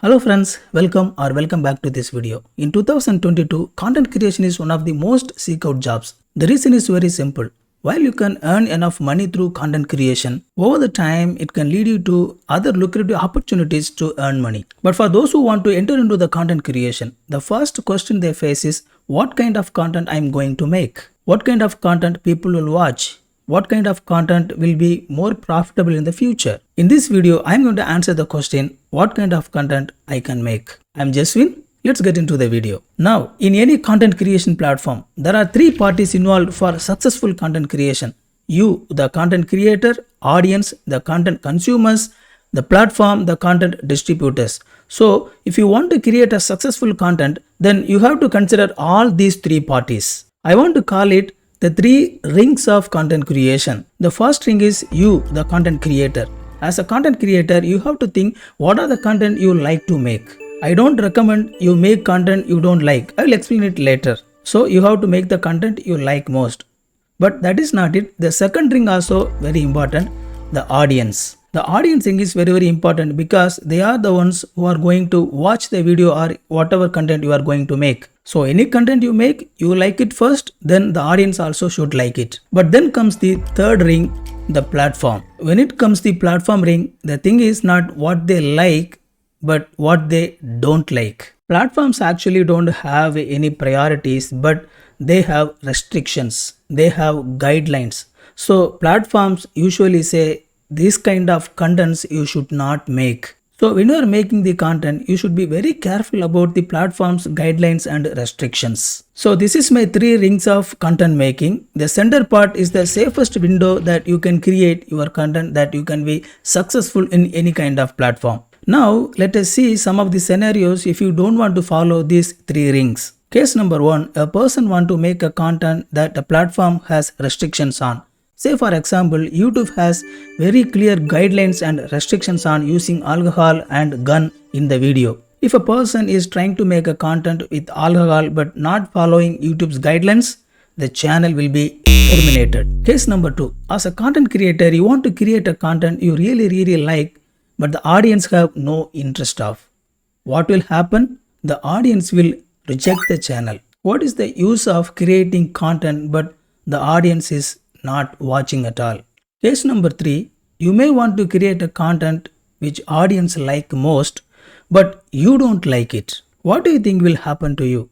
Hello friends, welcome back to this video. In 2022, content creation is one of the most seek out jobs. The reason is very simple. While you can earn enough money through content creation, over the time it can lead you to other lucrative opportunities to earn money. But for those who want to enter into the content creation, the first question they face is what kind of content I am going to make? What kind of content people will watch? What kind of content will be more profitable in the future? In this video, I am going to answer the question, what kind of content I can make? I am Jeswyn. Let's get into the video. Now, in any content creation platform, there are three parties involved for successful content creation. You, the content creator, audience, the content consumers, the platform, the content distributors. So, if you want to create a successful content, then you have to consider all these three parties. I want to call it the three rings of content creation. The first ring is you, the content creator. As a content creator, you have to think what are the content you like to make. I don't recommend you make content you don't like. I will explain it later. So you have to make the content you like most. But that is not it. The second ring also very important, the audience. The audience thing is very important because they are the ones who are going to watch the video or whatever content you are going to make. So any content you make, you like it first, then the audience also should like it. But then comes the third ring, the platform. When it comes the platform ring, the thing is not what they like, but what they don't like. Platforms actually don't have any priorities, but they have restrictions. They have guidelines. So platforms usually say this kind of contents you should not make. So when you are making the content, you should be very careful about the platform's guidelines and restrictions. So this is my three rings of content making. The center part is the safest window that you can create your content that you can be successful in any kind of platform. Now let us see some of the scenarios if you don't want to follow these three rings. Case number 1, a person want to make a content that the platform has restrictions on. Say for example, YouTube has very clear guidelines and restrictions on using alcohol and gun in the video. If a person is trying to make a content with alcohol but not following YouTube's guidelines, the channel will be terminated. Case number 2, as a content creator, you want to create a content you really like, but the audience have no interest of. What will happen? The audience will reject the channel. What is the use of creating content but the audience is not watching at all? Case number 3, you may want to create a content which audience like most, but you don't like it. What do you think will happen to you?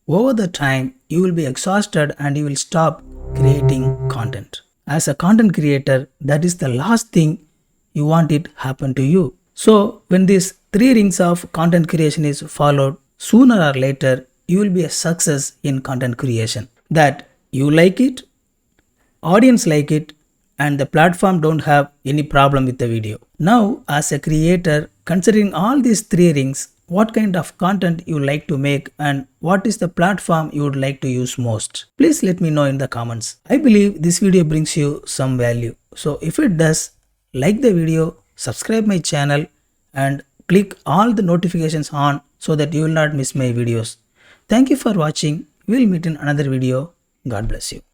Over the time, you will be exhausted and you will stop creating content. As a content creator, that is the last thing you want it happen to you. So when these three rings of content creation is followed, sooner or later, you will be a success in content creation. That you like it, audience like it, and the platform don't have any problem with the video. Now, as a creator, considering all these three rings, what kind of content you like to make and what is the platform you would like to use most? Please let me know in the comments. I believe this video brings you some value. So if it does, like the video, subscribe my channel and click all the notifications on so that you will not miss my videos. Thank you for watching. We will meet in another video. God bless you.